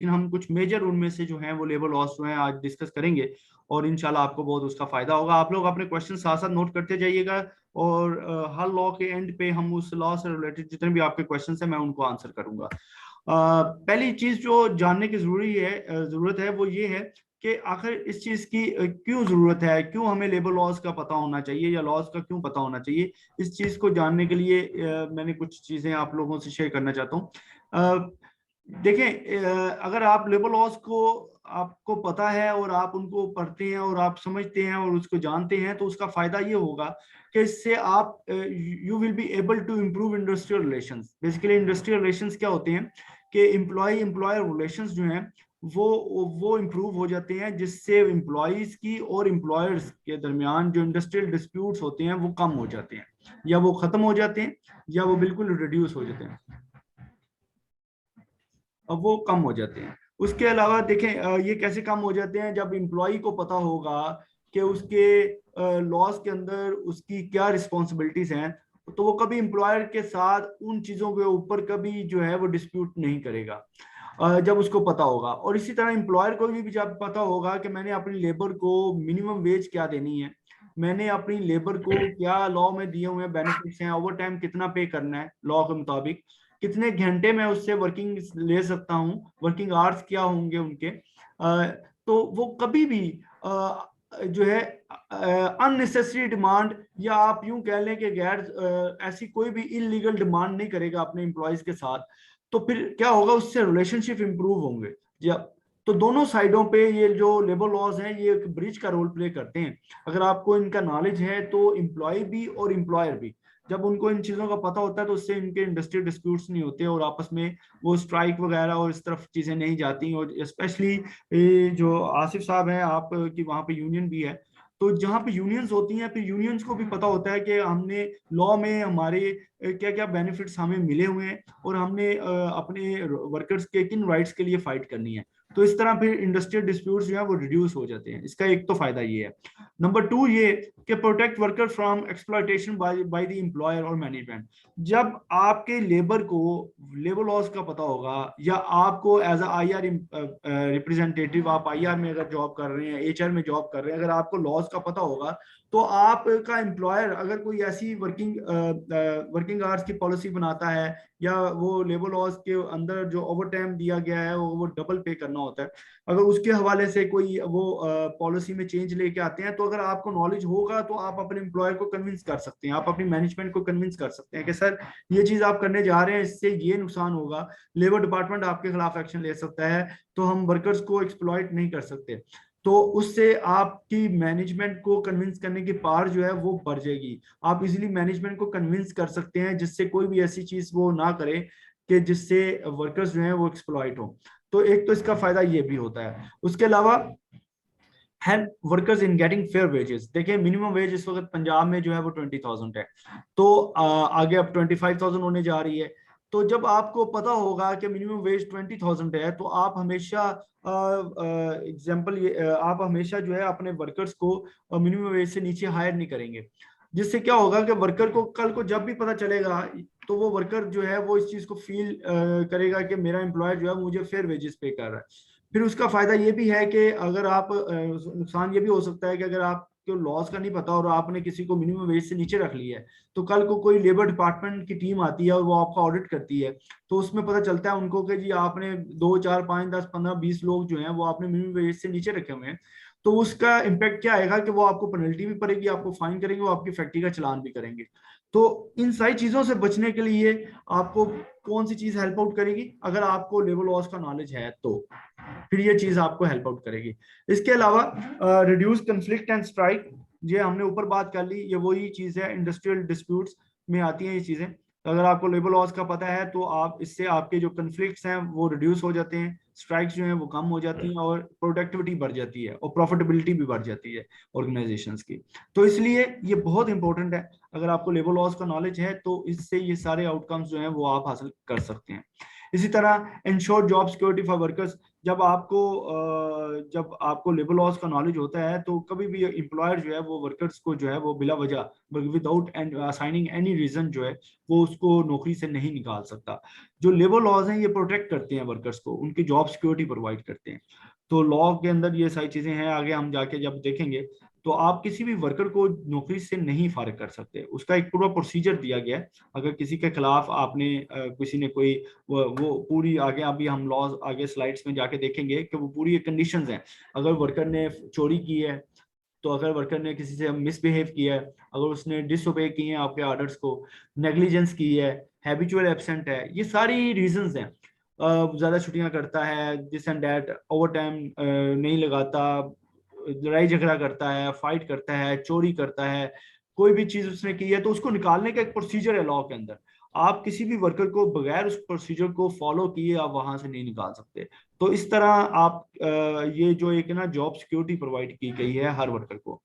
इन हम कुछ मेजर उनमें से जो है वो लेबर लॉस जो है आज डिस्कस करेंगे, और इंशाल्लाह आपको बहुत उसका फायदा होगा। आप लोग अपने क्वेश्चन साथ साथ नोट करते जाइएगा, और हर लॉ के एंड पे हम उस लॉ से रिलेटेड जितने भी आपके क्वेश्चन है मैं उनको आंसर करूंगा। पहली चीज जो जानने की जरूरत है वो ये है कि आखिर इस चीज की क्यों जरूरत है, क्यों हमें लेबर लॉज का पता होना चाहिए या लॉज का क्यों पता होना चाहिए। इस चीज को जानने के लिए मैंने कुछ चीजें आप लोगों से शेयर करना चाहता हूँ। देखें, अगर आप लेबर लॉज को आपको पता है और आप उनको पढ़ते हैं और आप समझते हैं और उसको जानते हैं, तो उसका फायदा ये होगा कि इससे आप you will be able to improve industrial relations. Basically industrial relations क्या होते हैं कि एम्प्लॉय एम्प्लॉयर रिलेशंस जो हैं वो इम्प्रूव हो जाते हैं, जिससे एम्प्लॉयज की और एम्प्लॉयर्स के दरमियान जो इंडस्ट्रियल डिस्प्यूट्स होते हैं वो कम हो जाते हैं, या वो खत्म हो जाते हैं, या वो बिल्कुल रिड्यूस हो जाते हैं। अब वो कम हो जाते हैं। उसके अलावा देखें, ये कैसे कम हो जाते हैं, जब एम्प्लॉय को पता होगा कि उसके लॉस के अंदर उसकी क्या रिस्पॉन्सिबिलिटीज हैं, तो वो कभी एम्प्लॉयर के साथ उन चीजों के ऊपर कभी जो है वो डिस्प्यूट नहीं करेगा, जब उसको पता होगा। और इसी तरह एम्प्लॉयर को भी जब पता होगा कि मैंने अपनी लेबर को मिनिमम वेज क्या देनी है, मैंने अपनी लेबर को क्या लॉ में दिए हुए बेनिफिट्स हैं, ओवर टाइम कितना पे करना है लॉ के मुताबिक, कितने घंटे मैं उससे वर्किंग ले सकता हूँ, वर्किंग आवर्स क्या होंगे उनके, तो वो कभी भी जो है अननेसेसरी डिमांड, या आप यूं कह लें कि गैर ऐसी कोई भी इलीगल डिमांड नहीं करेगा अपने एम्प्लॉयज के साथ। तो फिर क्या होगा, उससे रिलेशनशिप इंप्रूव होंगे। या तो दोनों साइडों पे ये जो लेबर लॉज हैं ये एक ब्रिज का रोल प्ले करते हैं। अगर आपको इनका नॉलेज है तो एम्प्लॉय भी और एम्प्लॉयर भी, जब उनको इन चीजों का पता होता है तो उससे इनके इंडस्ट्रियल डिस्प्यूट्स नहीं होते और आपस में वो स्ट्राइक वगैरह और इस तरफ चीजें नहीं जाती। और स्पेशली जो आसिफ साहब हैं आप की वहाँ पे यूनियन भी है, तो जहाँ पे यूनियंस होती हैं फिर यूनियंस को भी पता होता है कि हमने लॉ में हमारे क्या क्या बेनिफिट्स हमें मिले हुए हैं, और हमने अपने वर्कर्स के किन राइट्स के लिए फाइट करनी है। तो इस तरह फिर इंडस्ट्रियल डिस्प्यूट्स जो है वो रिड्यूस हो जाते हैं। इसका एक तो फायदा ये है। नंबर टू ये कि protect worker from exploitation by the employer और मैनेजमेंट। जब आपके लेबर को लेबर लॉस का पता होगा, या आपको एज आई आर रिप्रेजेंटेटिव, आप आईआर में अगर जॉब कर रहे हैं, एचआर में जॉब कर रहे हैं, अगर आपको लॉस का पता होगा, तो आपका एम्प्लॉयर अगर कोई ऐसी वर्किंग आवर्स की पॉलिसी बनाता है, या वो लेबर लॉस के अंदर जो ओवर टाइम दिया गया है वो डबल पे करना होता है, अगर उसके हवाले से कोई वो पॉलिसी में चेंज लेके आते हैं, तो अगर आपको नॉलेज होगा तो आप अपने एम्प्लॉयर को कन्विंस कर सकते हैं, आप अपनी मैनेजमेंट को कन्विंस कर सकते हैं कि सर ये चीज आप करने जा रहे हैं, इससे ये नुकसान होगा, लेबर डिपार्टमेंट आपके खिलाफ एक्शन ले सकता है, तो हम वर्कर्स को एक्सप्लॉइट नहीं कर सकते। तो उससे आपकी मैनेजमेंट को कन्विंस करने की पावर जो है वो बढ़ जाएगी। आप इजीली मैनेजमेंट को कन्विंस कर सकते हैं, जिससे कोई भी ऐसी चीज वो ना करे कि जिससे वर्कर्स जो है वो एक्सप्लॉइट हो। तो एक तो इसका फायदा ये भी होता है। उसके अलावा help workers in getting fair wages. देखिए मिनिमम वेज इस वक्त पंजाब में जो है वो 20,000 है, तो आगे अब 25,000 होने जा रही है। तो जब आपको पता होगा कि मिनिमम वेज 20,000 है, तो आप हमेशा आप हमेशा जो है अपने वर्कर्स को मिनिमम वेज से नीचे हायर नहीं करेंगे। जिससे क्या होगा कि वर्कर को कल को जब भी पता चलेगा, तो वो वर्कर जो है वो इस चीज को फील करेगा कि मेरा एम्प्लॉयर जो है मुझे फेयर वेजेस पे कर रहा है। फिर उसका फायदा ये भी है कि अगर आप नुकसान ये भी हो सकता है कि अगर आपको लॉस का नहीं पता और आपने किसी को मिनिमम वेज से नीचे रख लिया है, तो कल को कोई लेबर डिपार्टमेंट की टीम आती है और वो आपका ऑडिट करती है, तो उसमें पता चलता है उनको कि जी आपने 2 4 5 10 15 20 लोग जो हैं वो आपने मिनिमम वेज से नीचे रखे हुए हैं। तो उसका इम्पैक्ट क्या आएगा कि वो आपको पेनल्टी भी पड़ेगी, आपको फाइन करेंगे, वो आपकी फैक्ट्री का चलान भी करेंगे। तो इन सारी चीजों से बचने के लिए आपको कौन सी चीज हेल्प आउट करेगी, अगर आपको लेबर लॉस का नॉलेज है तो फिर ये चीज आपको हेल्प आउट करेगी। इसके अलावा रिड्यूस कंफ्लिक्ट एंड स्ट्राइक, ये हमने ऊपर बात कर ली, ये वही चीज है, इंडस्ट्रियल डिस्प्यूट्स में आती हैं ये चीजें। तो अगर आपको लेबर लॉस का पता है तो आप इससे आपके जो कंफ्लिक्ट्स हैं वो रिड्यूस हो जाते हैं, स्ट्राइक्स जो हैं वो कम हो जाती हैं, और प्रोडक्टिविटी बढ़ जाती है, और प्रॉफिटेबिलिटी भी बढ़ जाती है ऑर्गेनाइजेशंस की। तो इसलिए ये बहुत इंपॉर्टेंट है। अगर आपको लेबर लॉस का नॉलेज है तो इससे ये सारे आउटकम्स जो हैं वो आप हासिल कर सकते हैं। इसी तरह ensure job security for workers, जब आपको लेबर लॉज का नॉलेज होता है तो कभी भी एम्प्लॉयर जो है वो वर्कर्स को जो है वो बिला वजह, विदाउट असाइनिंग एनी रीजन जो है वो उसको नौकरी से नहीं निकाल सकता। जो लेबर लॉज हैं ये प्रोटेक्ट करते हैं वर्कर्स को, उनकी जॉब सिक्योरिटी प्रोवाइड करते हैं। तो लॉ के अंदर ये सारी चीजें हैं, आगे हम जाके जब देखेंगे तो आप किसी भी वर्कर को नौकरी से नहीं फारिग कर सकते, उसका एक पूरा प्रोसीजर दिया गया है। अगर किसी के खिलाफ आपने किसी ने कोई वो पूरी, आगे अभी हम लॉज आगे स्लाइड्स में जाके देखेंगे कि वो पूरी कंडीशंस हैं। अगर वर्कर ने चोरी की है, तो अगर वर्कर ने किसी से मिसबिहेव किया है, अगर उसने डिसओबे किए हैं आपके ऑर्डर्स को, नेग्लिजेंस की है, हैबिचुअल एब्सेंट है, ये सारी रीजंस हैं। ज्यादा छुट्टियां करता है, this and that, over time नहीं लगाता, लड़ाई झगड़ा करता है, फाइट करता है, चोरी करता है, कोई भी चीज उसने की है, तो उसको निकालने का एक प्रोसीजर है लॉ के अंदर। आप किसी भी वर्कर को बगैर उस प्रोसीजर को फॉलो किए आप वहां से नहीं निकाल सकते। तो इस तरह आप ये जो एक ना जॉब सिक्योरिटी प्रोवाइड की गई है हर वर्कर को।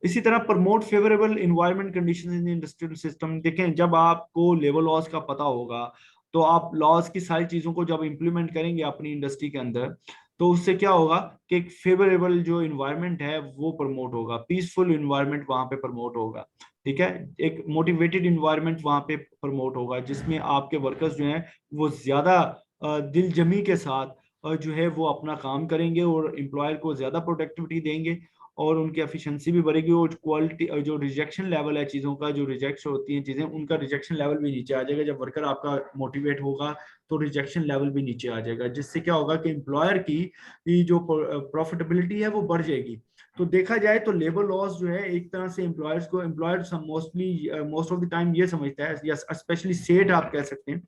इसी तरह promote favourable environment conditions in industrial system. देखें, जब आपको लेबर लॉज का पता होगा तो आप लॉज की सारी चीजों को जब इंप्लीमेंट करेंगे अपनी इंडस्ट्री के अंदर, तो उससे क्या होगा कि एक फेवरेबल जो इन्वायरमेंट है वो प्रमोट होगा, पीसफुल इन्वायरमेंट वहां पे प्रमोट होगा। ठीक है, एक मोटिवेटेड इन्वायरमेंट वहां पे प्रमोट होगा, जिसमें आपके वर्कर्स जो हैं वो ज्यादा दिल जमी के साथ जो है वो अपना काम करेंगे और एम्प्लॉयर को ज्यादा प्रोडक्टिविटी देंगे, और उनकी एफिशिएंसी भी बढ़ेगी, और क्वालिटी, जो रिजेक्शन लेवल है चीज़ों का, जो रिजेक्ट होती हैं चीज़ें, उनका रिजेक्शन लेवल भी नीचे आ जाएगा। जब वर्कर आपका मोटिवेट होगा तो रिजेक्शन लेवल भी नीचे आ जाएगा, जिससे क्या होगा कि एम्प्लॉयर की जो प्रॉफिटेबिलिटी है वो बढ़ जाएगी। तो देखा जाए तो लेबर लॉस जो है एक तरह से employers most of the time ये समझता है, या स्पेशली सेठ आप कह सकते हैं,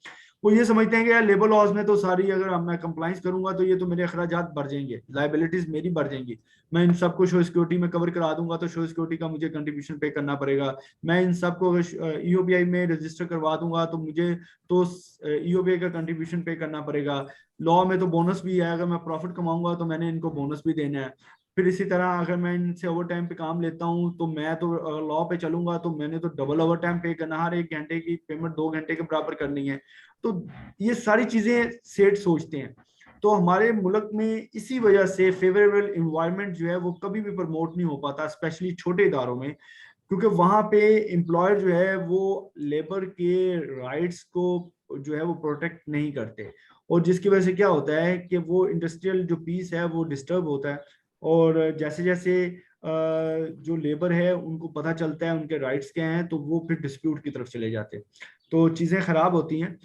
वो ये समझते हैं कि यार लेबर लॉज में तो सारी, अगर मैं कंप्लाइंस करूंगा तो ये तो मेरे अखराजात बढ़ जाएंगे, लाइबिलिटीज मेरी बढ़ जाएंगी। मैं इन सबको शो सिक्योरिटी में कवर करा दूंगा तो शो सिक्योरिटी का मुझे कंट्रीब्यूशन पे करना पड़ेगा। मैं इन सबको अगर ईओबीआई में रजिस्टर करवा दूंगा तो मुझे तो ईओबीआई का कंट्रीब्यूशन पे करना पड़ेगा। लॉ में तो बोनस भी है, अगर मैं प्रॉफिट कमाऊंगा तो मैंने इनको बोनस भी देना है। फिर इसी तरह अगर मैं इनसे ओवर टाइम पे काम लेता हूँ तो मैं तो लॉ पे चलूंगा तो मैंने तो डबल ओवर टाइम पे करना, हर 1 घंटे की पेमेंट 2 घंटे के बराबर करनी है। तो ये सारी चीजें सेठ सोचते हैं। तो हमारे मुल्क में इसी वजह से फेवरेबल इन्वायरमेंट जो है वो कभी भी प्रमोट नहीं हो पाता, स्पेशली छोटे इदारों में, क्योंकि वहां पे एम्प्लॉयर जो है वो लेबर के राइट्स को जो है वो प्रोटेक्ट नहीं करते, और जिसकी वजह से क्या होता है कि वो इंडस्ट्रियल जो पीस है वो डिस्टर्ब होता है। और जैसे जैसे जो लेबर है उनको पता चलता है उनके राइट्स क्या हैं, तो वो फिर डिस्प्यूट की तरफ चले जाते हैं, तो चीज़ें खराब होती हैं।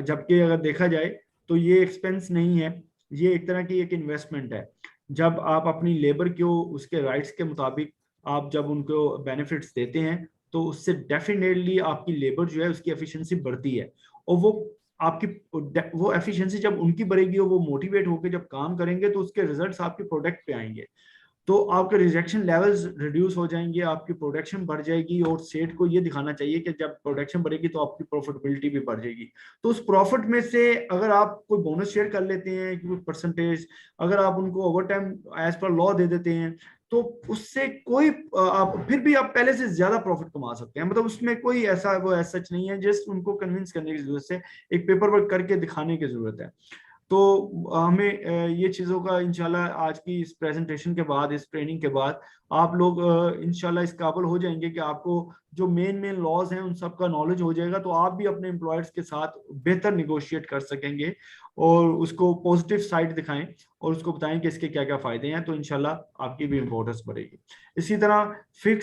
जबकि अगर देखा जाए तो ये एक्सपेंस नहीं है, ये एक तरह की एक इन्वेस्टमेंट है। जब आप अपनी लेबर को उसके राइट्स के मुताबिक आप जब उनको बेनिफिट्स देते हैं तो उससे डेफिनेटली आपकी लेबर जो है उसकी एफिशिएंसी बढ़ती है, और आपकी वो एफिशिएंसी जब उनकी बढ़ेगी और वो मोटिवेट होकर जब काम करेंगे तो उसके रिजल्ट्स आपके प्रोडक्ट पे आएंगे। तो आपके रिजेक्शन लेवल्स रिड्यूस हो जाएंगे, आपकी प्रोडक्शन बढ़ जाएगी, और सेट को ये दिखाना चाहिए कि जब प्रोडक्शन बढ़ेगी तो आपकी प्रॉफिटेबिलिटी भी बढ़ जाएगी। तो उस प्रॉफिट में से अगर आप कोई बोनस शेयर कर लेते हैं कोई परसेंटेज, अगर आप उनको over time as per law दे देते हैं, तो उससे कोई आप फिर भी आप पहले से ज्यादा प्रॉफिट कमा सकते हैं। मतलब उसमें कोई ऐसा वो ऐसा सच नहीं है, जस्ट उनको कन्विंस करने की जरूरत है, एक पेपर वर्क करके दिखाने की जरूरत है। तो हमें ये चीज़ों का इंशाल्लाह आज की इस प्रेजेंटेशन के बाद, इस ट्रेनिंग के बाद आप लोग इंशाल्लाह इस काबिल हो जाएंगे कि आपको जो मेन मेन लॉज हैं उन सब का नॉलेज हो जाएगा, तो आप भी अपने एम्प्लॉयर्स के साथ बेहतर निगोशिएट कर सकेंगे और उसको पॉजिटिव साइड दिखाएं और उसको बताएं कि इसके क्या क्या फायदे हैं, तो इंशाल्लाह आपकी भी इम्पोर्टेंस बढ़ेगी। इसी तरह फिक्स